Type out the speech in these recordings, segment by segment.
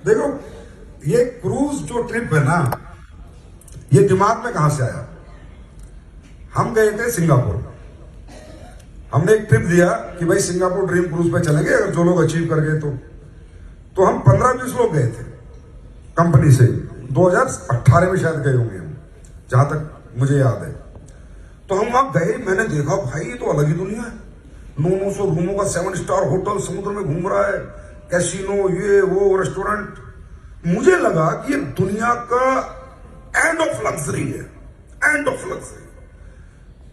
देखो ये क्रूज जो ट्रिप है ना, ये दिमाग में कहां से आया। हम गए थे सिंगापुर। हमने एक ट्रिप दिया कि भाई सिंगापुर ड्रीम क्रूज पे चलेंगे, अगर जो लोग अचीव कर गए तो हम 15-20 लोग गए थे कंपनी से। 2018 में शायद गए होंगे हम, जहां तक मुझे याद है। तो हम वहां गए, मैंने देखा भाई ये तो अलग ही दुनिया है। 900 रूमों का 7 स्टार होटल, समुद्र में घूम रहा है, कैसीनो, ये वो रेस्टोरेंट। मुझे लगा कि ये दुनिया का एंड ऑफ लग्जरी है, एंड ऑफ लग्जरी।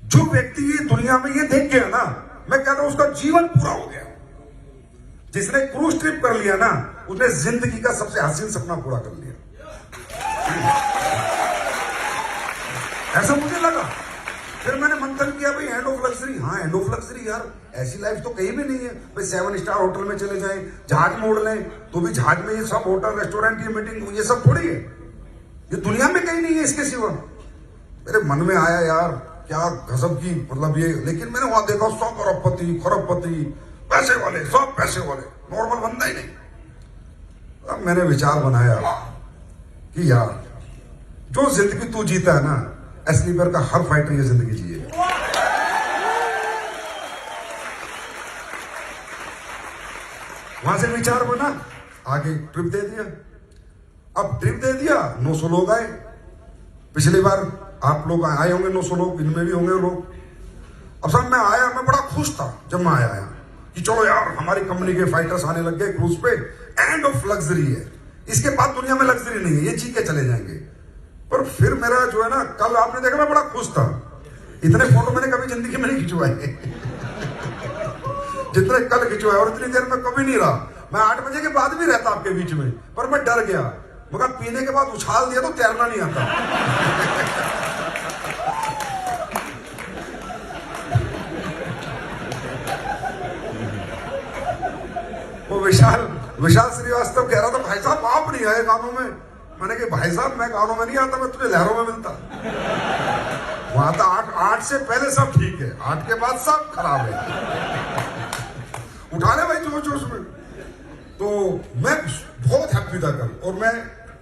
जो व्यक्ति ये दुनिया में ये देख गया ना, मैं कहता हूं उसका जीवन पूरा हो गया। जिसने क्रूज ट्रिप कर लिया ना, उसने जिंदगी का सबसे हसीन सपना पूरा कर लिया। ऐसा मुझे लगा। फिर मैंने मंथन किया, भाई एंड ऑफ लग्जरी, हाँ एंड ऑफ लग्जरी यार, ऐसी लाइफ तो कहीं भी नहीं है। भाई 7 स्टार होटल में चले जाएं, जहाज मोड़ लें, तो भी जहाज में ये सब होटल रेस्टोरेंट की मीटिंग ये सब थोड़ी है। ये दुनिया में कहीं नहीं है इसके सिवा। मेरे मन में आया यार क्या गजब की मतलब ये। लेकिन मैंने वहां देखा 100 करोड़पति, पैसे वाले, सब पैसे वाले, नॉर्मल बंदा ही नहीं। अब मैंने विचार बनाया कि यार जो जिंदगी तू जीता है ना, एस्लीपर का हर फाइटर ये जिंदगी जिए। वहां से विचार बना, आगे ट्रिप दे दिया। अब ट्रिप दे दिया, 900 लोग आए। पिछली बार आप लोग आए होंगे 900 लोग, इनमें भी होंगे लोग। अब साहब मैं आया, मैं बड़ा खुश था जब मैं आया कि चलो यार हमारी कंपनी के फाइटर्स आने लग गए क्रूज पे, एंड ऑफ लग्जरी है। इसके बाद दुनिया में लग्जरी नहीं है, ये जी के चले जाएंगे। पर फिर मेरा जो है ना, कल आपने देखा मैं बड़ा खुश था। इतने फोटो मैंने कभी जिंदगी में नहीं खिंचवाए जितने कल खिंचवाए, और इतनी देर में कभी नहीं रहा। मैं 8 बजे के बाद भी रहता आपके बीच में, पर मैं डर गया। मगर पीने के बाद उछाल दिया तो तैरना नहीं आता। वो विशाल श्रीवास्तव कह रहा था, भाई साहब आप नहीं आए गानों में। मैंने कहा भाई साहब मैं गानों में नहीं आता, मैं तुझे लहरों में मिलता। वहां था 8 से पहले सब ठीक है, 8 के बाद सब खराब है। उठा ले भाई जोश जोश में। तो मैं बहुत हैप्पी था कल, और मैं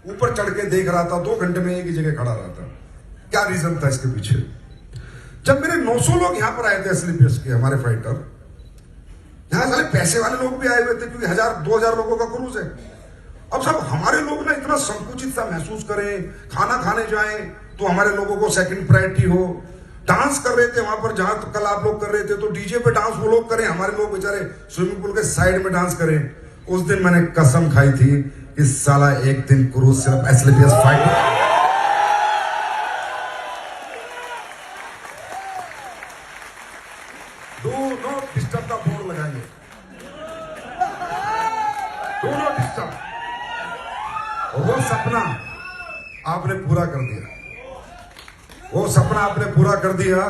ऊपर चढ़ के देख रहा था, 2 घंटे में एक ही जगह खड़ा रहा था। क्या रीजन था इसके पीछे। जब मेरे 900 लोग यहां पर आए थे एसलीपीएस के, हमारे फाइटर, यहां सारे पैसे वाले लोग भी आए हुए थे, क्योंकि 1000-2000 लोगों का क्रूज है। अब सब हमारे लोग ना इतना संकुचित सा महसूस करें, खाना खाने जाएं तो हमारे लोगों को सेकंड प्रायोरिटी हो। डांस कर रहे थे वहां पर, जहां तो कल आप लोग कर रहे थे, तो डीजे पे डांस वो लोग करें, हमारे लोग बेचारे स्विमिंग पूल के साइड में डांस करें। उस दिन मैंने कसम खाई थी कि साला एक दिन क्रूज सिर्फ एसलीपीएस फाइट। डू नॉट डिस्टर्ब का बोर्ड लगाएंगे, डू नॉट डिस्टर्ब। वो सपना आपने पूरा कर दिया, वो सपना आपने पूरा कर दिया।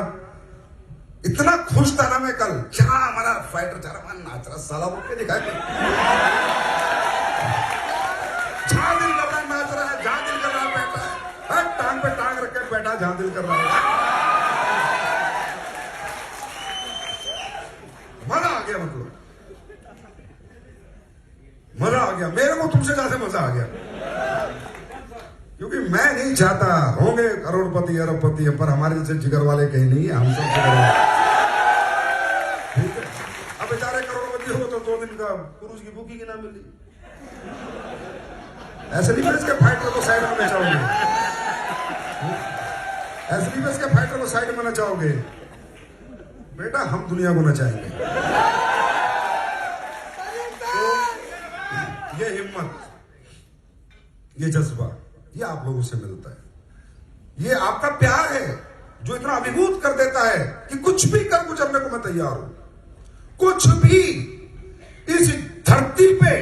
इतना खुश था ना मैं कल, क्या हमारा फाइटर चारा मान नाच रहा, साला बोल के दिखाई जहां दिल कर रहा नाच रहा है, जहां दिल कर रहा बैठा है, टांग पे टांग रख के बैठा जहां दिल कर रहा है। मजा आ गया, मतलब मजा आ गया। मेरे को तुमसे ज्यादा मजा आ गया, क्योंकि मैं नहीं चाहता होंगे करोड़पति अरबपति, पर हमारे जैसे जिगर वाले कहीं नहीं है, हम सब जिगर वाले। ठीक है, अब बेचारे करोड़पति हो तो 2 दिन का क्रूज की बुकिंग ना मिली। एसलीपीएस के फाइटर को साइड में नचाओगे, एसलीपीएस के फाइटर को साइड में नचाओगे, बेटा हम दुनिया को नचाएंगे। तो ये हिम्मत, ये जज्बा, ये आप लोगों से मिलता है। ये आपका प्यार है जो इतना अभिभूत कर देता है कि कुछ भी कर गुजरने को मैं तैयार हूं। कुछ भी, इस धरती पे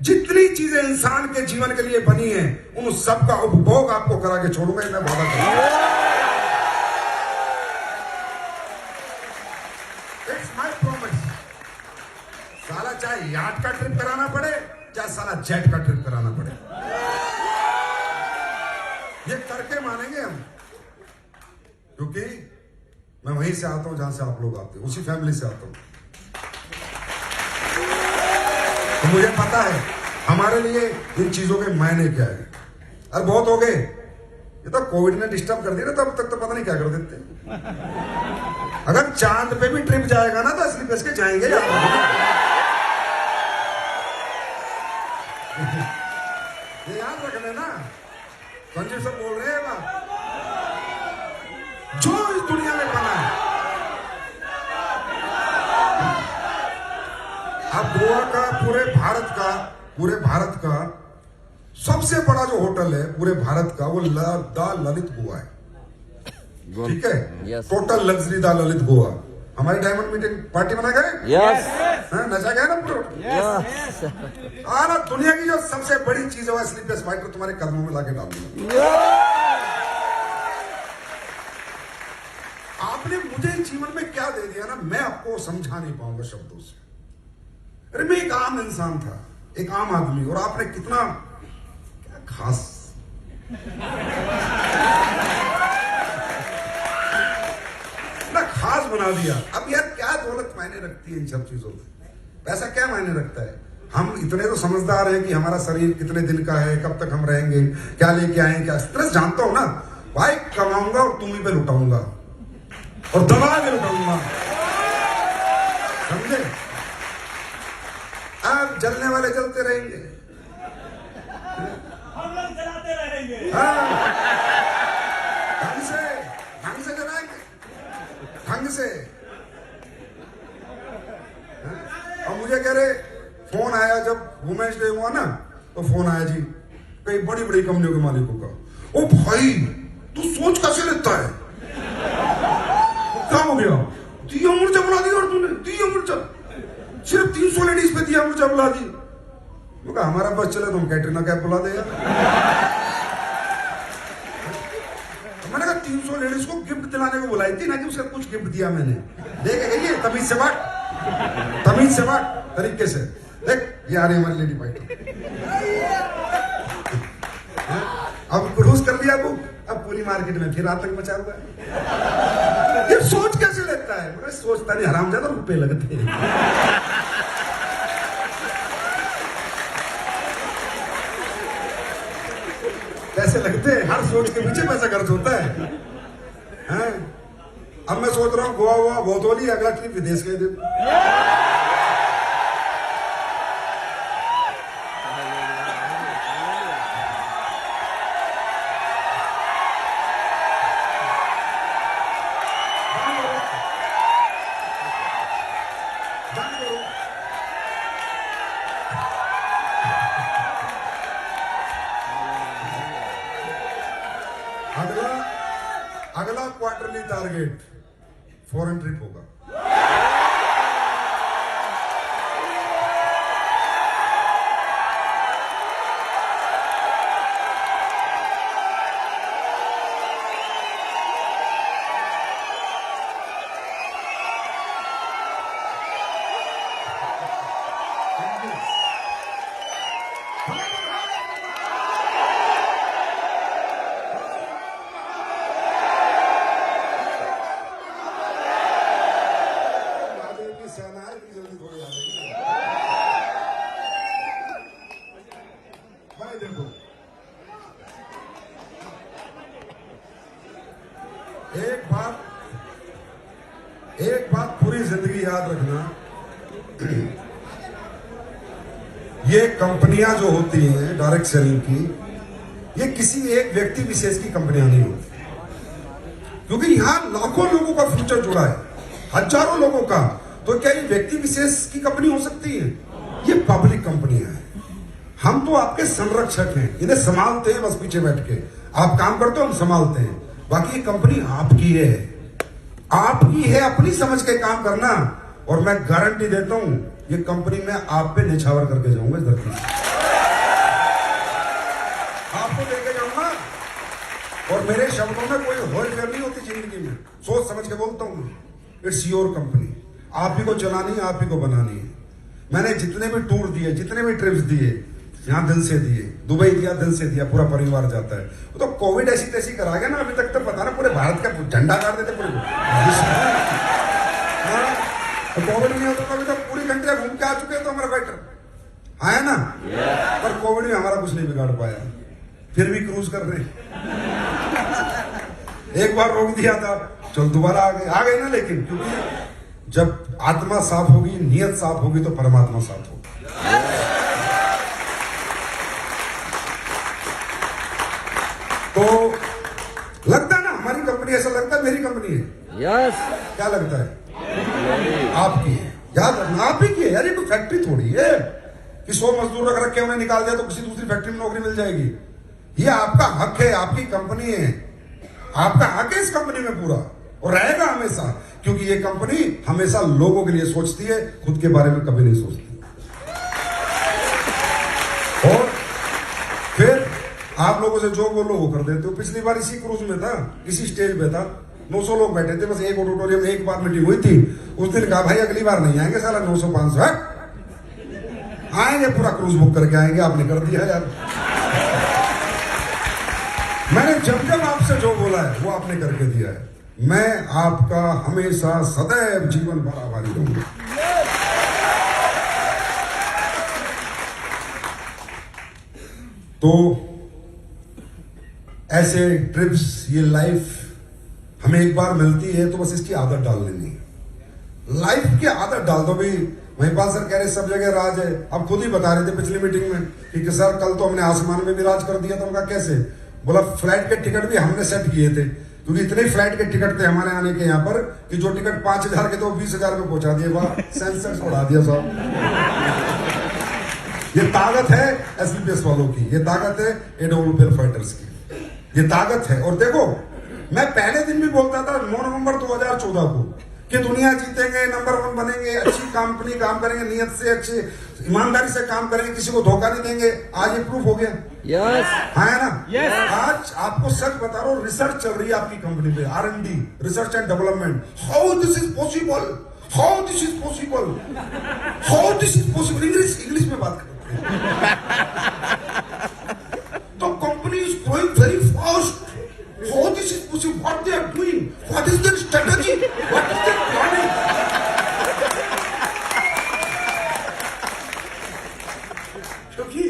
जितनी चीजें इंसान के जीवन के लिए बनी हैं, उन सब का उपभोग आपको करा के छोड़ूंगा, मैं वादा करूंगा। It's my promise. साला चाहे याट का ट्रिप कराना पड़े, चाहे साला जेट का ट्रिप कराना पड़े, ये करके मानेंगे हम। क्योंकि मैं वहीं से आता हूं जहां से आप लोग आते हैं, उसी फैमिली से आता हूं। तो मुझे पता है हमारे लिए इन चीजों के मायने क्या है। अरे बहुत हो गए, ये तो कोविड ने डिस्टर्ब कर दिया ना, तब तक तो पता नहीं क्या कर देते। अगर चांद पे भी ट्रिप जाएगा ना तो असली पैसे के जाएंगे। ये याद रख लेना, संजीव सब बोल रहे हैं बात, जो इस दुनिया में बना है। अब गोवा का पूरे भारत का सबसे बड़ा जो होटल है पूरे भारत का, वो द ललित गोवा है, ठीक है। Total luxury the Lalit Goa. हमारी डायमंड मीटिंग पार्टी बना गए, नचा गया ना पूरा। दुनिया की जो सबसे बड़ी चीज है स्लीपलेस फाइटर तुम्हारे कदमों में लाके डाल दूंगा। आपने मुझे जीवन में क्या दे दिया ना, मैं आपको समझा नहीं पाऊंगा शब्दों से। अरे मैं एक आम इंसान था, एक आम आदमी, और आपने कितना क्या खास ना खास बना दिया। अब यार क्या दौलत मायने रखती है इन सब चीजों में, पैसा क्या मायने रखता है। हम इतने तो समझदार हैं कि हमारा शरीर कितने दिन का है, कब तक हम रहेंगे, क्या लेके आए, क्या स्ट्रेस जानता हूं ना भाई। कमाऊंगा और तुम ही पे लुटाऊंगा और दबा के लुटाऊंगा, समझे। अब जलने वाले जलते रहेंगे, हम लोग जलाते रहेंगे। ढंग से जलाएंगे, ढंग से। और मुझे कह रहे, फोन आया जब वुमेन्स डे हुआ ना, तो फोन आया जी कई बड़ी बड़ी कंपनियों के मालिकों का। ओ भाई तू सोच कैसे लेता है, क्या हो गया, दिया मुर्चा बुला दी, और तूने दिया मुर्चा सिर्फ 300 लेडीज पे दिया मुर्चा बुला दी। हमारा बस चले तुम कैटरीना कैफ बुला दे यार। मैंने कहा 300 लेडीज को गिफ्ट दिलाने को बुलाई थी ना, कि उसका कुछ गिफ्ट दिया मैंने। देख गई तमीज से बात, तमीज से बात, तरीके से देख। ये आ रही हमारी लेडी फाइटर, अब क्रूज कर लिया वो, अब पूरी मार्केट में फिर आतंक मचा हुआ है। ये सोच कैसे लेता है, मैं सोचता नहीं, हरामजादा रुपए लगते हैं। पैसे लगते हैं, हर सोच के पीछे पैसा खर्च होता है, हैं? अब मैं सोच रहा हूँ गोवा हुआ बहुत होली, अगला ट्रिप विदेश के दिन। अगला क्वार्टरली टारगेट फॉरेन ट्रिप होगा। एक बात पूरी जिंदगी याद रखना, ये कंपनियां जो होती हैं डायरेक्ट सेलिंग की, ये किसी एक व्यक्ति विशेष की कंपनियां नहीं होती, क्योंकि यहां लाखों लोगों का फ्यूचर जुड़ा है, हजारों लोगों का। तो क्या ये व्यक्ति विशेष की कंपनी हो सकती है? ये पब्लिक कंपनियां हैं। हम तो आपके संरक्षक हैं, इन्हें संभालते हैं बस पीछे बैठ के। आप काम करते हो, हम संभालते हैं। बाकी ये कंपनी आपकी है, आपकी है, अपनी समझ के काम करना। और मैं गारंटी देता हूं ये कंपनी में आप पे निछावर करके जाऊंगा इस धरती से, आपको लेके जाऊंगा। और मेरे शब्दों में कोई होल फेर नहीं होती जिंदगी में, सोच समझ के बोलता हूं। इट्स योर कंपनी, आप ही को चलानी है, आप ही को बनानी है। मैंने जितने भी टूर दिए, जितने भी ट्रिप्स दिए, यहां दिल से दिए, दुबई दिया दिल से दिया, पूरा परिवार जाता है। तो कोविड ऐसी तैसी करा गया ना, अभी तक तो पता ना पूरे भारत का झंडा गाड़ देते पूरे। कोविड नहीं होता तो अभी तक पूरी कंट्री घूम के आ चुके हैं तो हमारे फाइटर। आया ना। पर कोविड में हमारा कुछ नहीं बिगाड़ पाया, फिर भी क्रूज कर रहे हैं। एक बार रोक दिया था, चल दोबारा आ गए ना। लेकिन क्योंकि जब आत्मा साफ होगी, नियत साफ होगी, तो परमात्मा साफ होगी। तो लगता है ना हमारी कंपनी, ऐसा लगता है मेरी कंपनी है। यस। क्या लगता है? आपकी है। याद रखना, आप ही की है यार, ये कोई फैक्ट्री थोड़ी है कि 100 मजदूर रख रखे उन्हें निकाल दिया तो किसी दूसरी फैक्ट्री में नौकरी मिल जाएगी। ये आपका हक है, आपकी कंपनी है, आपका हक है इस कंपनी में पूरा, और रहेगा हमेशा। क्योंकि ये कंपनी हमेशा लोगों के लिए सोचती है, खुद के बारे में कभी नहीं सोचती। और फिर आप लोगों से जो बोलो वो कर देते हो। पिछली बार इसी क्रूज में था, इसी स्टेज पे था, 900 लोग बैठे थे, बस एक ऑडिटोरियम में एक बार मीटिंग हुई थी। उस दिन कहा भाई अगली बार नहीं आएंगे, साला 900-500 आएंगे, पूरा क्रूज बुक करके आएंगे। आपने कर दिया यार। मैंने जब आपसे जो बोला है वो आपने करके दिया है। मैं आपका हमेशा सदैव जीवन भर आभारी रहूंगा। तो ऐसे ट्रिप्स, ये लाइफ हमें एक बार मिलती है, तो बस इसकी आदत डाल लेनी है। लाइफ की आदत डाल दो भाई। महिपाल सर कह रहे सब जगह राज है। अब खुद ही बता रहे थे पिछली मीटिंग में कि सर कल तो हमने आसमान में भी राज कर दिया था। उनका कैसे? बोला फ्लाइट के टिकट भी हमने सेट किए थे, क्योंकि इतने फ्लाइट के टिकट थे हमारे आने के यहाँ पर कि जो टिकट 5,000 के तो 20,000 में पहुंचा दिए। वाह, सेंसेक्स उड़ा दिया साहब। ये ताकत है एसपीएस वालों की, ये ताकत है एडब्ल्यूपीएल फाइटर्स की, ये ताकत है। और देखो, मैं पहले दिन भी बोलता था 9 नवंबर 2014 को कि दुनिया जीतेंगे, नंबर 1 बनेंगे, अच्छी कंपनी काम करेंगे, नियत से अच्छे ईमानदारी से काम करेंगे, किसी को धोखा नहीं देंगे। आज ये प्रूफ हो गया। यस। है ना? Yes. आज आपको सच बता रहा हूँ, रिसर्च चल रही है आपकी कंपनी पे, R&D, research and development. How this is possible, how this is possible, how this is possible. English में बात करें तो company is growing very fast. How this is possible? What they are doing? What is their strategy? What is their planning? क्योंकि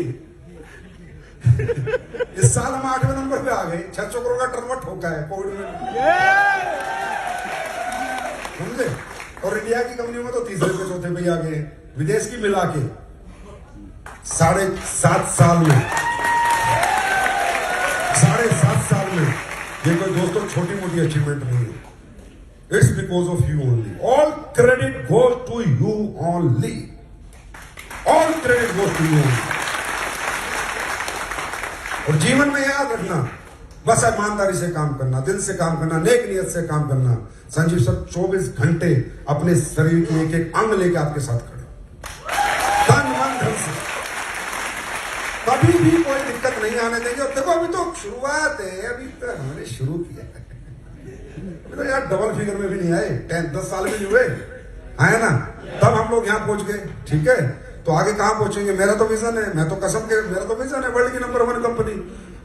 इस साल हम 8वें number पे आ गए। 600 करोड़ का टर्नओवर ठोका है कोविड में, समझे? और इंडिया की कंपनी में तो तीसरे पे चौथे पे आ गए। विदेश की मिला के 7.5 साल में, 7.5 साल में ये कोई दोस्तों छोटी मोटी अचीवमेंट नहीं है। It's because of you only. All credit goes to you only, all credit goes to you only. और जीवन में याद रखना, बस ईमानदारी से काम करना, दिल से काम करना, नेक नियत से काम करना। संजीव सर 24 घंटे अपने शरीर की एक एक अंग लेके आपके साथ खड़े, तन मन धन से, कभी भी कोई दिक्कत नहीं आने देंगे। और देखो अभी तो शुरुआत है, अभी तो हमने शुरू किया है। तो यार डबल फिगर में भी नहीं आए, 10 साल भी नहीं हुए, आए ना, तब हम लोग यहाँ पहुंच गए। ठीक है, तो आगे कहाँ पहुंचेंगे? मेरा तो विजन है, मैं तो कसम के, मेरा तो विजन है वर्ल्ड की नंबर 1 कंपनी।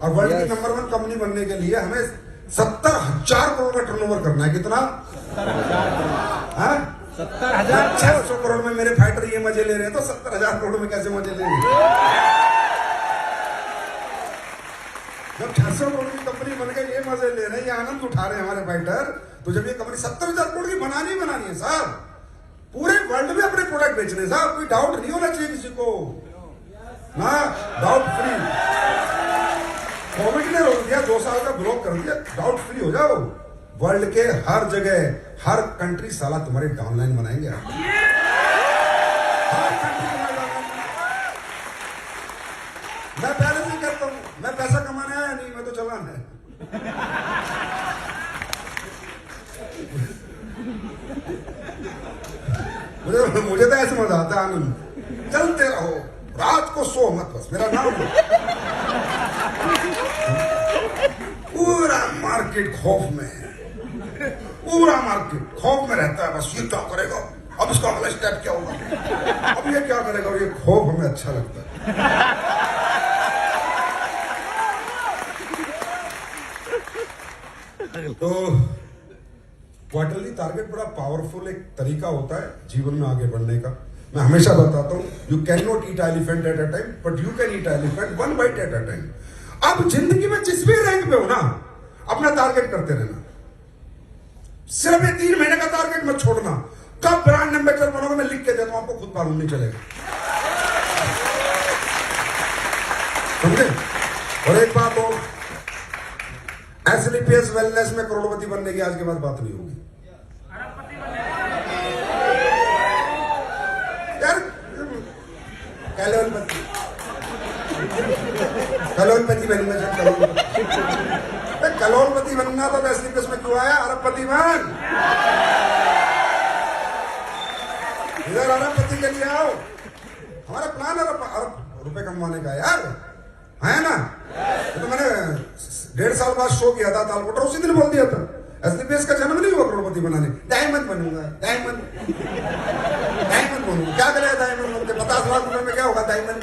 और वर्ल्ड की नंबर 1 कंपनी बनने के लिए हमें 70,000 करोड़ का टर्नओवर करना है। कितना? 70,000। 600 करोड़ में मेरे फाइटर ये मजे ले रहे हैं, तो 70,000 करोड़ में कैसे मजे लेंगे? जब 600 करोड़ की कंपनी बन गई, ये मजे ले रहे हैं, ये आनंद उठा रहे हैं हमारे फाइटर, तो जब ये कंपनी 70,000 करोड़ की बनानी है साहब, पूरे वर्ल्ड में अपने प्रोडक्ट बेचने साहब, कोई डाउट नहीं होना चाहिए किसी को ना, डाउट फ्री। कोविड ने रोक दिया, 2 साल का ब्लॉक कर दिया, डाउट फ्री हो जाओ। वर्ल्ड के हर जगह, हर कंट्री साला तुम्हारी डाउनलाइन बनाएंगे। हर कंट्री मैं पहले से कहता हूं, मैं पैसा कमाने आया नहीं, मैं तो चलाना है। मुझे तो ऐसे मजा आता है, आनंद। चलते रहो, रात को सो मत, बस मेरा नाम है। पूरा मार्केट खौफ में है, पूरा मार्केट खौफ में रहता है। बस ये क्या करेगा, अब इसका अगला स्टेप क्या होगा, अब ये क्या करेगा, और ये खौफ हमें अच्छा लगता है। तो क्वार्टरली टारगेट बड़ा पावरफुल एक तरीका होता है जीवन में आगे बढ़ने का। मैं हमेशा बताता हूं, you can not eat elephant at a time, but you can eat elephant one byte at a time. अब जिंदगी में जिस भी रैंक पे हो ना, अपना टारगेट करते रहना। सिर्फ 3 महीने का टारगेट मत छोड़ना। कब ब्रांड एम्बेसडर बनोगे मैं लिख के देता हूं आपको, खुद मालूम नहीं चलेगा। समझे? और एक बात और, एसलीपीएस वेलनेस में करोड़पति बनने की आज के बाद बात नहीं होगी यार। कलोलपति बनूंगा सर, कलोलपति बनूंगा तो एसलीपीएस में क्यों आया? अरबपति बन, इधर अरबपति के लिए आओ। हमारा प्लान अरब रुपए कमाने का यार, है ना? तो मैंने 1.5 साल बाद शो किया था तालकोट, उसी दिन बोल दिया था एसलीपीएस का जन्म नहीं हुआ करोड़पति बनाने। डायमंड बनूंगा, डायमंड बनूंगा। क्या करेगा डायमंड बनके? 50 लाख रुपए में क्या होगा डायमंड?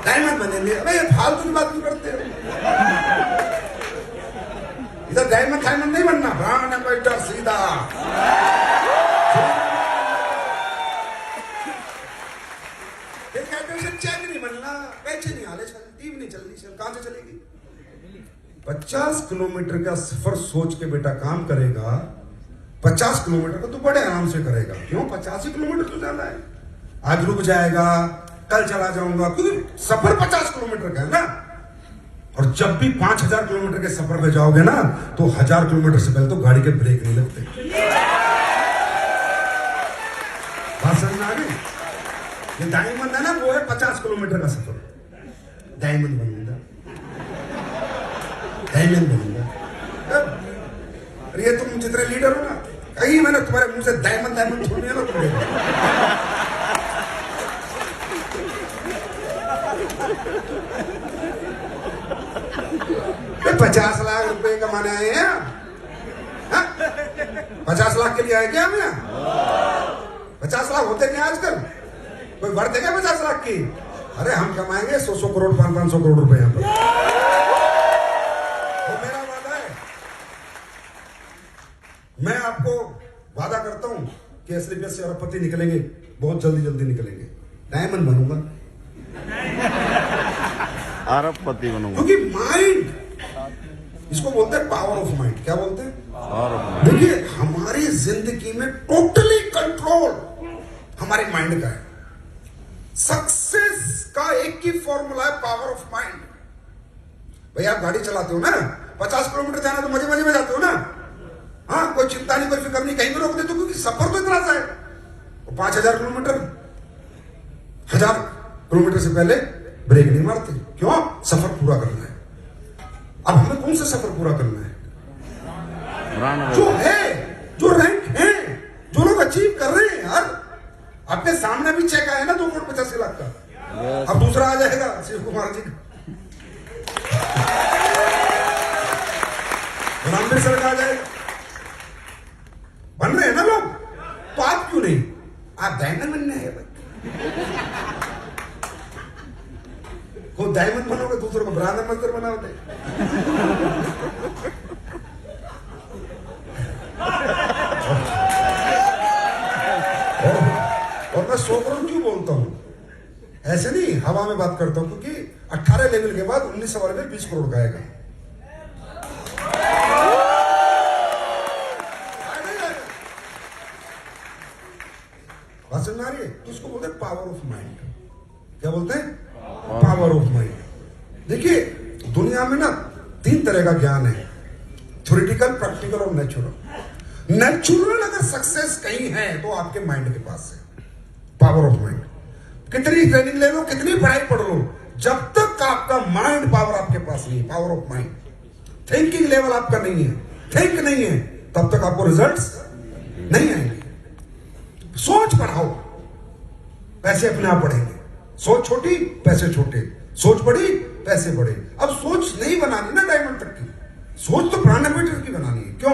डायमंड बनेंगे। अबे ये फालतू की बात क्यों करते हो? इधर डायमंड नहीं बनना, ब्रांड एम्बेसडर सीधा। चेक नहीं बनना, पैसे नहीं आले, टीम नहीं चलनी, कहां से चलेगी? 50 किलोमीटर का सफर सोच के बेटा काम करेगा। 50 किलोमीटर को तो बड़े आराम से करेगा। क्यों? 85 किलोमीटर तो ज्यादा है। आज रुक जाएगा, कल चला जाऊंगा, क्योंकि सफर 50 किलोमीटर का है ना। और जब भी 5000 किलोमीटर के सफर पे जाओगे ना, तो 1000 किलोमीटर से पहले तो गाड़ी के ब्रेक नहीं लगते। बात समझ में आ गई? ये डायमंड है ना, वो है 50 किलोमीटर का सफर। डायमंड बनूंगा, डायमंड बनूंगा। अरे ये तुम जितने लीडर हो ना, कहीं मैंने तुम्हारे मुंह से डायमंड छोड़ दिया ना तुम्हें। 50 लाख रुपए कमाने आए हैं? 50 लाख के लिए आए क्या हम यहाँ? 50 लाख होते क्या आजकल? कोई बढ़ते क्या 50 लाख की? अरे हम कमाएंगे 100 करोड़ 500 करोड़ रुपए यहाँ पर। तो मेरा वादा है, मैं आपको वादा करता हूं कि एसलीपीएस से अरबपति निकलेंगे, बहुत जल्दी निकलेंगे। डायमंड बनूंगा, अरबपति बनूंगा। क्योंकि माइंड, इसको बोलते हैं पावर ऑफ माइंड। क्या बोलते हैं? Power of mind. देखिए, हमारी जिंदगी में टोटली कंट्रोल हमारे माइंड का है। सक्सेस का एक ही फॉर्मूला है, पावर ऑफ माइंड। भाई आप गाड़ी चलाते हो ना, 50 किलोमीटर जाना तो मजे में जाते हो ना। हाँ, कोई चिंता नहीं, कोई फिक्र नहीं, कहीं भी रोक देते हो, क्योंकि सफर तो इतना सा है। 5000 किलोमीटर, 1000 किलोमीटर से पहले ब्रेक नहीं मारते। क्यों? सफर पूरा करना है। अब हमें कौन सा सफर पूरा करना है? जो है, जो रैंक है, जो लोग अचीव कर रहे हैं यार। अपने सामने भी चेक आया ना 2,85 लाख का। अब दूसरा आ जाएगा शिव कुमार जी का, रणबीर सर का आ जाएगा। बन रहे हैं ना लोग, तो आप क्यों नहीं? आप डायमंड बनने हैं भाई। को डायमंड बनोगे, दूसरों को ब्रांड एम्बेसडर बनाओगे। और मैं 100 करोड़ क्यों बोलता हूं? ऐसे नहीं हवा में बात करता हूं, क्योंकि 18 लेवल के बाद 19 सवाल में 20 करोड़ का आएगा। बात समझ आ रही है? तो इसको बोलते हैं पावर ऑफ माइंड। क्या बोलते हैं? Power of mind. देखिए, दुनिया में ना 3 तरह का ज्ञान है, थ्योरेटिकल, प्रैक्टिकल और नेचुरल। नेचुरल अगर सक्सेस कहीं है तो आपके माइंड के पास है, पावर ऑफ माइंड। कितनी ट्रेनिंग ले लो, कितनी पढ़ाई पढ़ लो, जब तक आपका माइंड पावर आपके पास नहीं है, power of mind, thinking level आपका नहीं है, थिंक नहीं है, तब तक आपको रिजल्ट्स नहीं आएंगे। सोच बढ़ाओ, पैसे अपने आप बढ़ेंगे। सोच छोटी, पैसे छोटे, सोच बड़ी, पैसे बड़े। अब सोच नहीं बनानी ना डायमंड तक की, सोच तो ब्रांड एम्बेसडर की बनानी है। क्यों?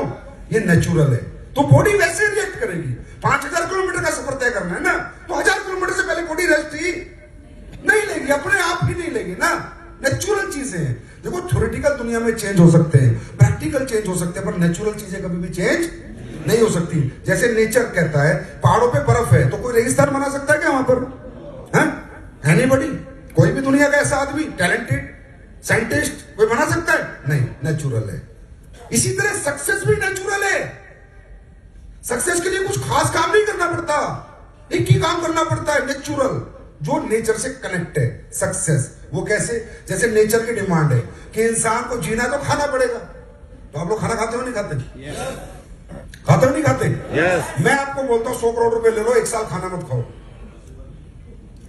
ये नेचुरल है, तो बॉडी वैसे रिएक्ट करेगी। 5000 किलोमीटर का सफर तय करना है ना, तो 1000 किलोमीटर से पहले बॉडी रेस्ट ही नहीं लेगी, अपने आप ही नहीं लेगी ना। नेचुरल चीजें हैं। देखो, थ्योरेटिकल दुनिया में चेंज हो सकते हैं, प्रैक्टिकल चेंज हो सकते हैं, पर नेचुरल चीजें कभी भी चेंज नहीं हो सकती। जैसे नेचर कहता है पहाड़ों पे बर्फ है, तो कोई रेगिस्तान बना सकता है क्या वहां पर? एनीबॉडी? कोई भी दुनिया का ऐसा आदमी टैलेंटेड साइंटिस्ट कोई बना सकता है? नहीं, नेचुरल है। इसी तरह सक्सेस भी नेचुरल है। सक्सेस के लिए कुछ खास काम नहीं करना पड़ता, एक ही काम करना पड़ता है, नेचुरल, जो नेचर से कनेक्ट है। सक्सेस वो कैसे? जैसे नेचर की डिमांड है कि इंसान को जीना तो खाना पड़ेगा। तो आप लोग खाना खाते हो नहीं खाते? खाते हो नहीं खाते? मैं आपको बोलता हूं 100 करोड़ रुपए ले लो, 1 साल खाना मत खाओ,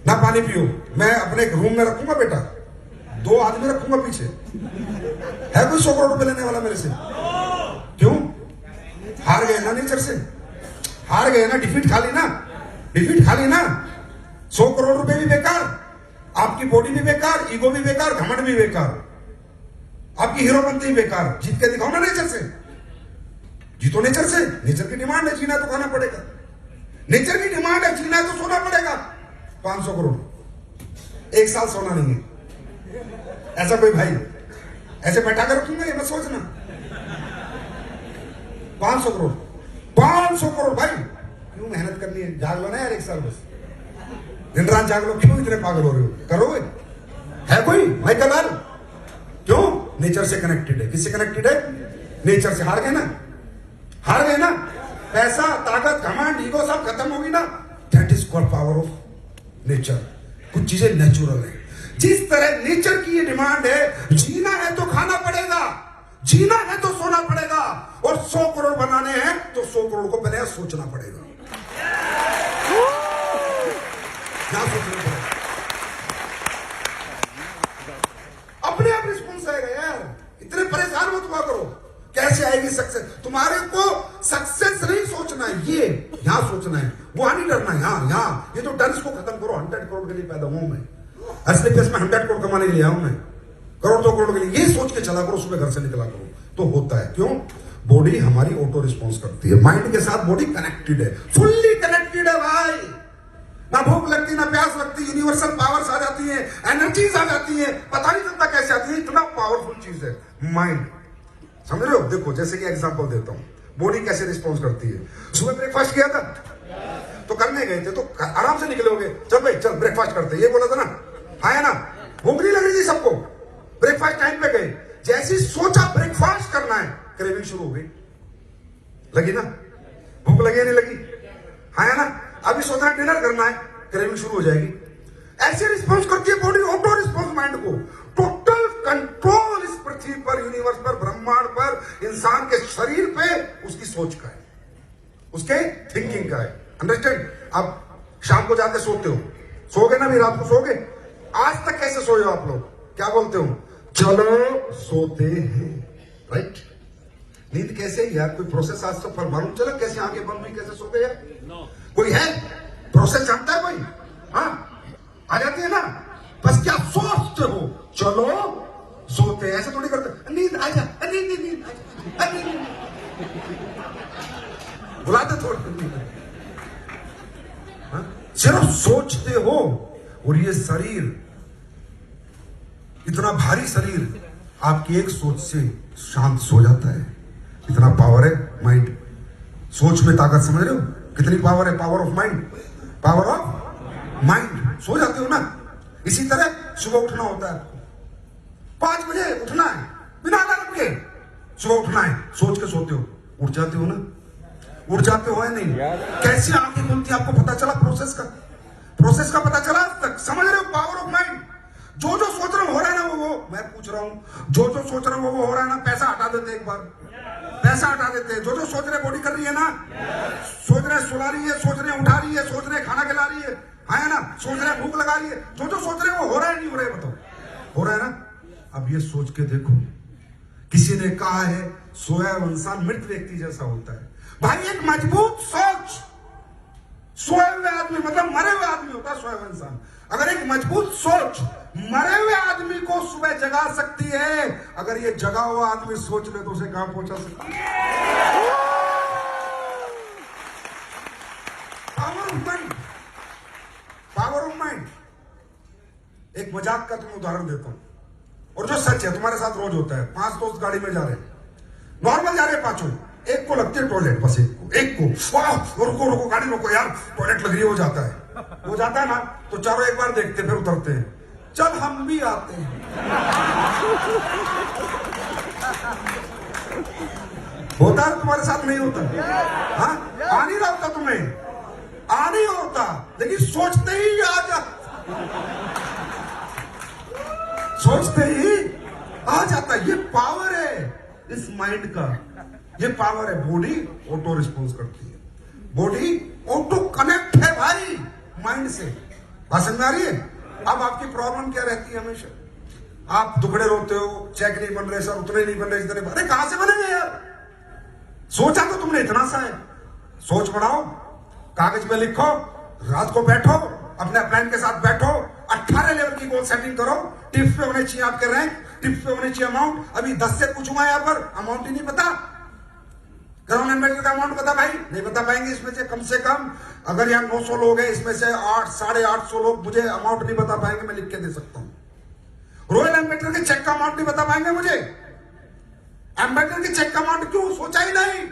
ना पानी पियो, मैं अपने एक रूम में रखूंगा बेटा, 2 आदमी रखूंगा पीछे। है कोई 100 करोड़ रुपए लेने वाला मेरे से? क्यों? हार गए ना नेचर से, हार गए ना, डिफीट खा ली ना, डिफीट खा ली ना। 100 करोड़ रुपए भी बेकार, आपकी बॉडी भी बेकार, ईगो भी बेकार, घमंड भी बेकार, आपकी हीरोपंती भी बेकार। जीत के दिखाओ ना नेचर से, जीतो नेचर से। नेचर की डिमांड है जीना तो खाना पड़ेगा, नेचर की डिमांड है जीना तो सोना पड़ेगा। 500 करोड़ 1 साल सोना नहीं है। ऐसा कोई भाई ऐसे बैठा कर रखूंगा, ये मत सोचना। 500 करोड़ 500 करोड़ भाई, क्यों मेहनत करनी है? जाग लो ना यार 1 साल, बस दिन रात जाग लो। क्यों इतने पागल हो रहे हो? करोगे? है कोई भाई कलाल? क्यों? नेचर से कनेक्टेड है। किससे कनेक्टेड है? नेचर से। हार गए ना, हार गए ना। पैसा, ताकत, घमंड, ईगो सब खत्म होगी ना। That is called power of nature. कुछ चीजें नेचुरल है। जिस तरह नेचर की ये डिमांड है, जीना है तो खाना पड़ेगा, जीना है तो सोना पड़ेगा, और 100 करोड़ बनाने हैं तो 100 करोड़ को पहले सोचना पड़ेगा। क्या सोचना पड़ेगा? अपने आप रिस्पॉन्स आएगा यार, इतने परेशान मत हुआ करो। कैसे आएगी सक्सेस? तुम्हारे को सक्सेस नहीं सोचना है, ये यहां सोचना है, वहां नहीं डरना है। यहां ये तो डर, इसको खत्म करो। 100 करोड़ के लिए पैदा हूं मैं, असली केस में 100 करोड़ कमाने के लिए आऊं मैं, करोड़ 2 करोड़ के लिए। ये सोच के चला करो, सुबह घर से निकला करो, तो होता है। क्यों? बॉडी हमारी ऑटो रिस्पॉन्स करती है, माइंड के साथ बॉडी कनेक्टेड है, फुल्ली कनेक्टेड है भाई। ना भूख लगती, ना प्यास लगती, यूनिवर्सल पावर्स आ जाती है, एनर्जीज आ जाती है, पता नहीं चलता कैसे आती है। इतना पावरफुल चीज है माइंड, समझ रहे हो? देखो जैसे कि एग्जांपल देता हूं, बॉडी कैसे रिस्पॉन्स करती है। सुबह ब्रेकफास्ट किया था, तो करने गए थे, तो आराम से निकले होगे, चल भाई चल ब्रेकफास्ट करते, ये बोला था ना, हाँ है ना? भूख नहीं लग रही थी सबको, ब्रेकफास्ट टाइम पे गए, जैसे सोचा ब्रेकफास्ट करना है, क्रेविंग शुरू हो गई। लगी ना? भूख लगी या नहीं लगी? हाँ है ना? अभी सोच रहे डिनर करना है, क्रेविंग शुरू हो जाएगी। ऐसे रिस्पॉन्स करती है बॉडी, ऑटो रिस्पॉन्स माइंड को। टोटल कंट्रोल इस पृथ्वी पर, यूनिवर्स पर, ब्रह्मांड पर, इंसान के शरीर पे उसकी सोच का है, उसके थिंकिंग का है। अंडरस्टैंड? अब शाम को जाके सोते हो, सोगे ना भी, रात को सोगे? आज तक कैसे सोए हो आप लोग? क्या बोलते हो? चलो सोते हैं, राइट? नींद कैसे यार? कोई प्रोसेस आज तक मालूम चला कैसे आंखें बंद हुई, कैसे सो गए यार? कोई है प्रोसेस जानता है कोई? हाँ आ जाती है ना। बस क्या सोचते हो? चलो सोते हैं, ऐसे थोड़ी करते नींद आ जा, नींद नींद नींद आ जा, बुलाते थोड़ी। सिर्फ सोचते हो, और ये शरीर, इतना भारी शरीर आपकी एक सोच से शांत सो जाता है। इतना पावर है माइंड, सोच में ताकत। समझ रहे हो कितनी पावर है? Power of mind, power of mind. सो जाते हो ना, इसी तरह सुबह उठना होता है, 5 बजे उठना है, बिना अलार्म के सुबह उठना है, सोच के सोते हो, उठ जाते हो ना? उठ जाते हो या नहीं? कैसे आंखें खुलती है आपको पता चला? प्रोसेस का पता चला आज तक? समझ रहे हो? Power of mind. जो जो सोच रहे हो रहा है ना, वो मैं पूछ रहा हूं, जो जो सोच रहे हो वो हो रहा है ना? पैसा हटा देते, एक बार पैसा हटा देते। जो जो सोच रहे बॉडी कर रही है ना, सोच रहे सुला रही है, सोच रहे उठा रही है, सोच रहे खाना खिला रही है, है ना? सोच रहे भूख लगा रही है। जो जो सोच रहे वो हो रहा है नहीं हो रहा है? बताओ, हो रहा है ना? अब ये सोच के देखो, किसी ने कहा है सोया हुआ इंसान मृत व्यक्ति जैसा होता है। भाई एक मजबूत सोच सोए हुए आदमी, मतलब मरे हुए आदमी होता है सोया हुआ इंसान। अगर एक मजबूत सोच मरे हुए आदमी को सुबह जगा सकती है, अगर ये जगा हुआ आदमी सोच ले तो उसे कहां पहुंचा सकती है? Power of mind, power of mind. एक मजाक का तुम्हें उदाहरण देता हूं, और जो सच है तुम्हारे साथ रोज होता है। 5 दोस्त गाड़ी में जा रहे हैं, नॉर्मल जा रहे हैं पांचों, एक को लगती है टॉयलेट, बस एक को वाह, रुको रुको गाड़ी रोको यार, टॉयलेट लग रही है, हो जाता है ना, तो चारों एक बार देखते फिर उतरते हैं, चल हम भी आते हैं। होता है तुम्हारे साथ? नहीं होता? हाँ, आ नहीं रहा होता तुम्हें, आ नहीं होता, लेकिन सोचते ही आ जा, सोचते ही आ जाता है। ये पावर है इस माइंड का, ये पावर है। बॉडी ऑटो रिस्पॉन्स करती है, बॉडी ऑटो कनेक्ट है भाई माइंड से। बात समझ में आ रही है? अब आपकी प्रॉब्लम क्या रहती है हमेशा? आप दुखड़े रोते हो, चेक नहीं बन रहे सर, उतने नहीं बन रहे, इतने, अरे कहां से बनेंगे यार? सोचा तो तुमने इतना सा है, सोच बढ़ाओ, कागज पे लिखो, रात को बैठो, अपने प्लान के साथ बैठो, 18 लेवल की गोल सेटिंग करो। टिप्स पे होने चाहिए आपके रैंक, टिप्स पे होने चाहिए अमाउंट। अभी 10 से पूछूंगा यहाँ पर, अमाउंट ही नहीं पता, ग्राउंड एम्बेडर का अमाउंट पता भाई? नहीं बता पाएंगे। इसमें से कम अगर यहाँ 900 लोग हैं, इसमें से 800-850 लोग मुझे अमाउंट नहीं बता पाएंगे, मैं लिख के दे सकता हूं। रॉयल एम्बेडर के चेक का अमाउंट नहीं बता पाएंगे मुझे, एम्बेडर के चेक का अमाउंट क्यों? सोचा ही नहीं।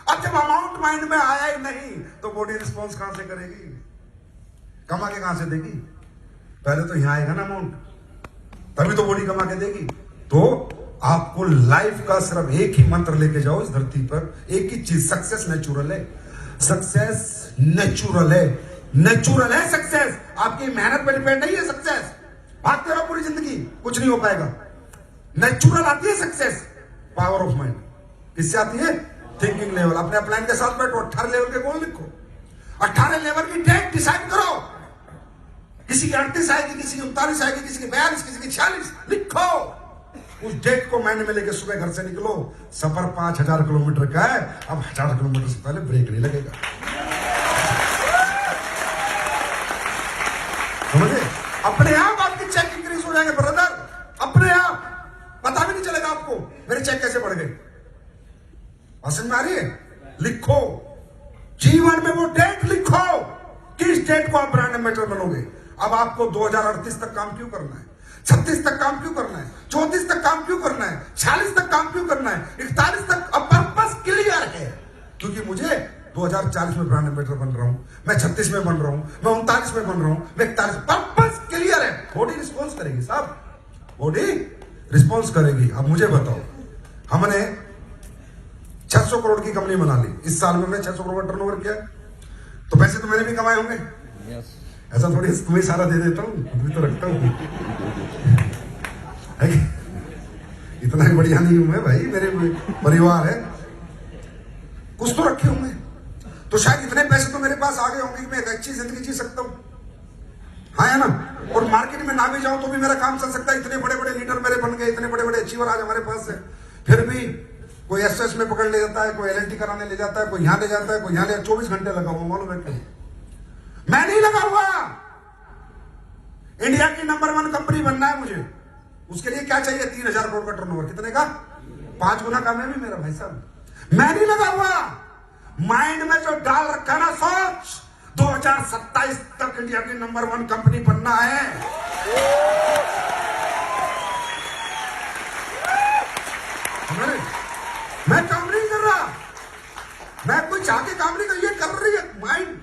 अब जब अमाउंट माइंड में आया ही नहीं, तो बॉडी रिस्पॉन्स कहां से करेगी? कमा के कहां से देगी? पहले तो यहां आएगा ना अमाउंट, तभी तो बॉडी कमा के देगी। तो आपको लाइफ का सिर्फ एक ही मंत्र लेके जाओ इस धरती पर, एक ही चीज, सक्सेस नेचुरल है, सक्सेस नेचुरल है, नेचुरल है सक्सेस। आपकी मेहनत पर डिपेंड नहीं है सक्सेस। भागते रहो पूरी जिंदगी, कुछ नहीं हो पाएगा। नेचुरल आती है सक्सेस, पावर ऑफ माइंड। किससे आती है? Thinking level. अपने प्लान के साथ बैठो, 18 लेवल के गोल लिखो, 18 लेवल की डेट डिसाइड करो। किसी की 38 आएगी, किसी की 39 आएगी, किसी की 42, किसी की 46, लिखो। उस डेट को माइंड में लेके सुबह घर से निकलो। सफर 5000 किलोमीटर का है, अब 1000 किलोमीटर से पहले ब्रेक नहीं लगेगा, समझे? अपने आप आपकी चेक इंक्रीज हो जाएंगे ब्रदर, अपने आप, पता भी नहीं चलेगा आपको मेरे चेक कैसे बढ़ गए। समझ में आ रही है? लिखो, जीवन में वो डेट लिखो, किस डेट को आप ब्रांड एम्बेसडर बनोगे। अब आपको 2038 तक काम क्यों करना है, 36 तक काम क्यों करना है, 34 तक काम क्यों करना है, 46 तक काम क्यों करना है, 41 तक? अब पर्पस क्लियर है, क्योंकि मुझे 2040 में ब्रांड एम्बेसडर बन रहा हूं, मैं 36 में बन रहा हूं, मैं 39 में बन रहा हूं, मैं 41। पर्पस क्लियर है, बॉडी रिस्पॉन्स करेगी साहब, बॉडी रिस्पॉन्स करेगी। अब मुझे बताओ, हमने 600 करोड़ की कंपनी बना ली, इस साल में हमने 600 करोड़ का टर्नओवर किया, तो पैसे तो मैंने भी कमाए होंगे। ऐसा थोड़ी तुम्हें सारा दे देता हूं, खुद भी तो रखता हूं। इतना ही बढ़िया नहीं हूं मैं भाई, मेरे परिवार है, कुछ तो रखे होंगे, तो शायद इतने पैसे तो मेरे पास आ गए होंगे कि मैं एक अच्छी जिंदगी जी सकता हूं। हाँ है ना? और मार्केट में ना भी जाऊं तो भी मेरा काम चल सकता है। इतने बड़े बड़े लीडर मेरे बन गए, इतने बड़े बड़े अचीवर आज हमारे पास है। फिर भी कोई एसएस में पकड़ ले जाता है, कोई एलएलटी कराने ले जाता है, कोई यहां ले जाता है, कोई यहां ले, 24 घंटे लगा हुआ, मालूम है क्यों? मैं नहीं लगा हुआ। इंडिया की नंबर 1 कंपनी बनना है मुझे, उसके लिए क्या चाहिए? 3000 करोड़ का टर्नओवर। कितने का? 5 गुना कामयाबी मेरा भाई साहब। मैं नहीं लगा हुआ, माइंड में जो डाल रखा ना सोच, 2027 तक इंडिया की नंबर 1 कंपनी बनना है। मैं काम नहीं कर रहा, मैं कोई चाह के काम नहीं कर, ये कर रही है माइंड,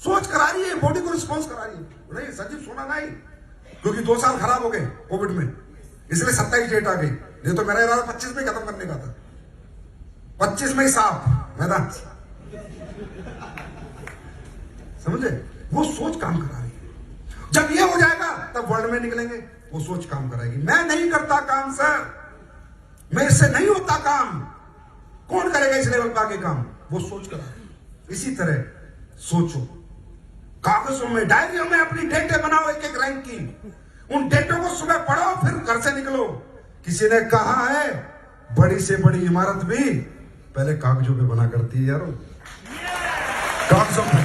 सोच करा रही है, बॉडी को रिस्पॉन्स करा रही है। नहीं संजीव सोना नहीं, क्योंकि 2 साल खराब हो गए कोविड में, इसलिए 27 डेट आ गई। नहीं तो मेरा इरादा 25 में खत्म करने का था, 25 में ही साफ मैदान, समझे? वो सोच काम करा रही है। जब ये हो जाएगा तब वर्ल्ड में निकलेंगे, वो सोच काम कराएगी। मैं नहीं करता काम सर, मेरे से नहीं होता काम, कौन करेगा इस लेवल पर आगे काम? वो सोच करा रही है। इसी तरह सोचो, कागजों में, डायरियों में अपनी डेटे बनाओ, एक एक रैंक की, उन डेटों को सुबह पढ़ो, फिर घर से निकलो। किसी ने कहा है बड़ी से बड़ी इमारत भी पहले कागजों पे बना करती है यारो, कागजों पे,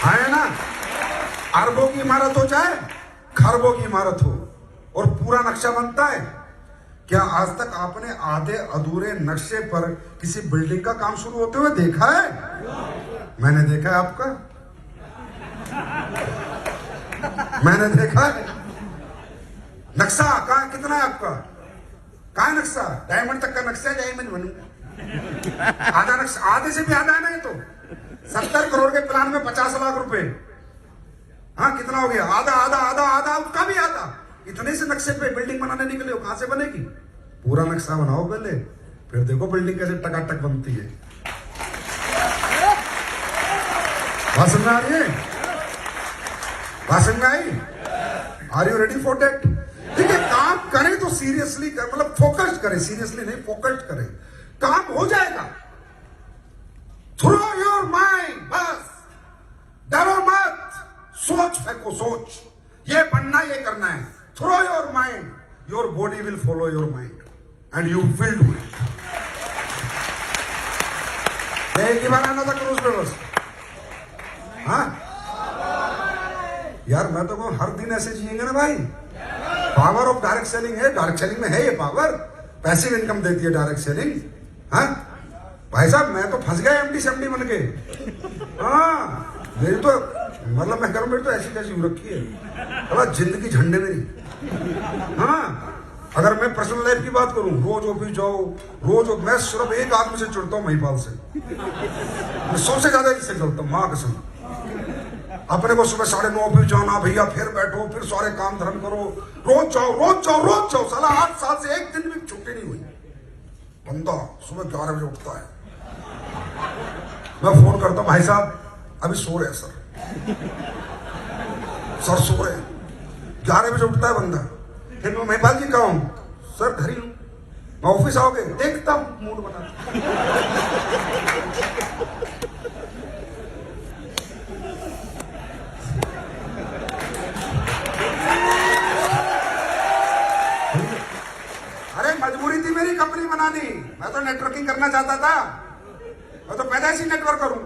है ना? अरबों की इमारत हो चाहे खरबों की इमारत हो, और पूरा नक्शा बनता है। क्या आज तक आपने आधे अधूरे नक्शे पर किसी बिल्डिंग का काम शुरू होते हुए देखा है? मैंने देखा है आपका, मैंने देखा है। नक्शा कहां, कितना है आपका? कहां है नक्शा? डायमंड तक का नक्शा, डायमंड बनूंगा, आधे से भी आधा है ना ये तो। 70 करोड़ के प्लान में 50 लाख रुपए, हाँ कितना हो गया? आधा आधा आधा आधा, उसका भी आधा। इतने से नक्शे पे बिल्डिंग बनाने निकले हो, कहां से बनेगी? पूरा नक्शा बनाओ पहले, फिर देखो बिल्डिंग कैसे टकाटक बनती है। बात समझ आ रही है? बात समझ आई? Are you ready for that? ठीक है, काम करें तो सीरियसली कर, मतलब फोकस्ड करें, सीरियसली नहीं फोकस्ड करें, काम हो जाएगा। थ्रो योर माइंड, बस डरो मत, सोच फेंको, सोच ये बनना, ये करना है। Throw your mind, your body will follow your mind and you will do it. एक ही बार आना था क्रूज पे बस। हाँ यार, मैं तो कहूं हर दिन ऐसे जिएंगे ना भाई। पावर ऑफ डायरेक्ट सेलिंग है, डायरेक्ट सेलिंग में है ये पावर, पैसिव इनकम देती है डायरेक्ट सेलिंग। हाँ भाई साहब, मैं तो फंस गया एमडी सेमडी बन के। हाँ मेरी तो मतलब मैं करूं, मेरी तो ऐसी कैसी हो रखी है, अरे जिंदगी झंडे मेरी। हाँ अगर मैं पर्सनल लाइफ की बात करूं, रोज ऑफिस जाओ, रोज मैं सिर्फ एक आदमी से जुड़ता हूं, महिपाल से। मैं सबसे ज्यादा इससे चलता हूं, मां कसम। अपने को सुबह 9:30 ऑफिस जाना, भैया फिर बैठो, फिर सारे काम धर्म करो, रोज जाओ रोज जाओ रोज जाओ। साला 8 साल से एक दिन भी छुट्टी नहीं हुई। बंदा सुबह 11 बजे उठता है, मैं फोन करता हूं, भाई साहब अभी सो रहे हैं सर सो रहे हैं। 11 बजे उठता है बंदा, फिर मैं महिपाल जी कहा हूं, सर घर ही हूं, मैं ऑफिस आओगे? देखता हूं, मूड बना। अरे मजबूरी थी मेरी कंपनी बनानी, मैं तो नेटवर्किंग करना चाहता था, मैं तो पैदाइशी नेटवर्क करूं।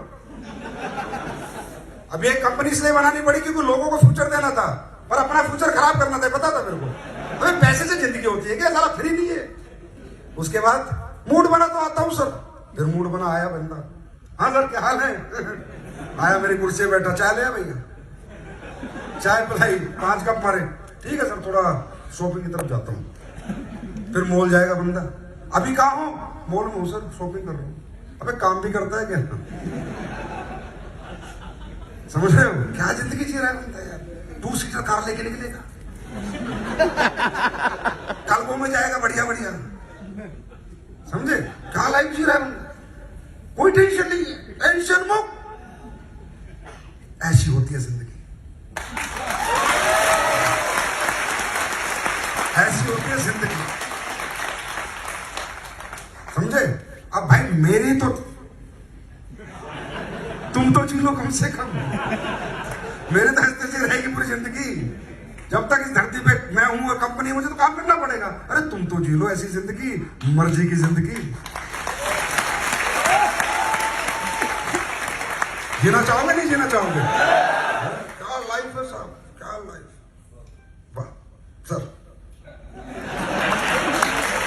अब ये कंपनी इसलिए बनानी पड़ी क्योंकि लोगों को फ्यूचर देना था, पर अपना फ्यूचर खराब करना था, पता था मेरे को। अबे पैसे से जिंदगी होती है क्या? साला फ्री नहीं है। उसके बाद मूड बना तो आता हूं सर, फिर मूड बना, आया बंदा, हाँ सर क्या हाल है? आया मेरी कुर्सी पे बैठा, चाय लिया भैया, चाय पिलाई, 5 कप मारे, ठीक है सर थोड़ा शॉपिंग की तरफ जाता हूँ। फिर मॉल जाएगा बंदा, अभी कहाँ हो? मॉल में हूँ सर, शॉपिंग कर रहा हूँ। अबे काम भी करता है क्या? समझ रहे हो क्या जिंदगी जी रहा है बंदा यार? 2 सीटर कार लेके निकलेगा, कल वो में जाएगा बढ़िया बढ़िया, समझे क्या लाइफ जी रहा है बंदा? कोई टेंशन नहीं है, टेंशन मुक्त। ऐसी होती है जिंदगी, ऐसी होती है जिंदगी, समझे? अब भाई मेरी तो, तुम तो जी लो कम से कम, मेरे तो हंसते से रहेगी पूरी जिंदगी। जब तक इस धरती पे मैं हूं, कंपनी मुझे तो काम करना पड़ेगा। अरे तुम तो जी लो ऐसी जिंदगी, मर्जी की जिंदगी। जीना चाहोगे नहीं जीना चाहोगे? क्या लाइफ है साहब, क्या लाइफ, वाह सर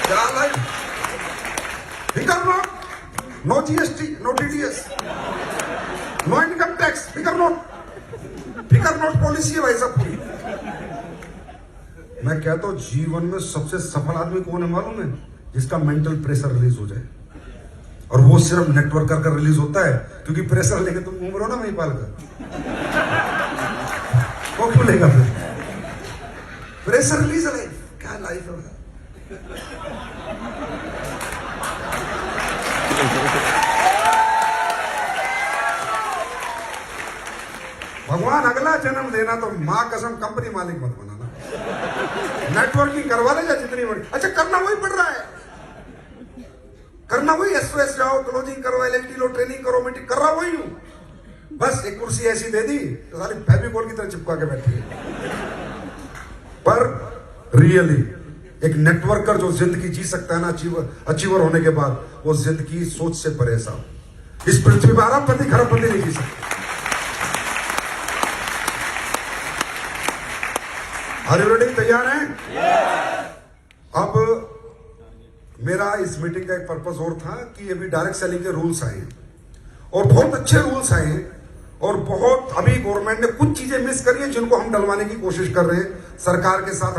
क्या लाइफ। फिकर not, no GST, no TDS, no income tax, फिकर नोट पॉलिसी है भाई साहब पूरी। मैं कहता हूं जीवन में सबसे सफल आदमी कौन है मालूम है? जिसका मेंटल प्रेशर रिलीज हो जाए, और वो सिर्फ नेटवर्क कर रिलीज होता है, क्योंकि प्रेशर लेके तुम घूम रहे हो ना महिपाल का, वो क्यों लेगा फिर? प्रेशर रिलीज है लाइफ, क्या लाइफ है। भगवान अगला जन्म देना तो मां कसम कंपनी मालिक मत बनाना, नेटवर्किंग करवा ले जा जितनी बड़ी। अच्छा करना वही पड़ रहा है, करना वही, एसओएस जाओ, क्लोजिंग करो, एलएलटी लो, ट्रेनिंग करो, मीटिंग कर रहा वही हूं। बस एक कुर्सी ऐसी दे दी तो सारी फेविकोल की तरह चिपका के बैठी है। पर रियली एक नेटवर्कर जो जिंदगी जी सकता है ना, अचीवर होने के बाद, वो जिंदगी सोच से परे साहब। इस पृथ्वी पर अरबपति खरबपति नहीं जी सकते। रेडी, तैयार हैं? अब मेरा इस मीटिंग का एक पर्पस और था कि अभी डायरेक्ट सेलिंग के रूल्स आए और बहुत अच्छे रूल्स आए, और बहुत अभी गवर्नमेंट ने कुछ चीजें मिस करी हैं जिनको हम डलवाने की कोशिश कर रहे हैं सरकार के साथ।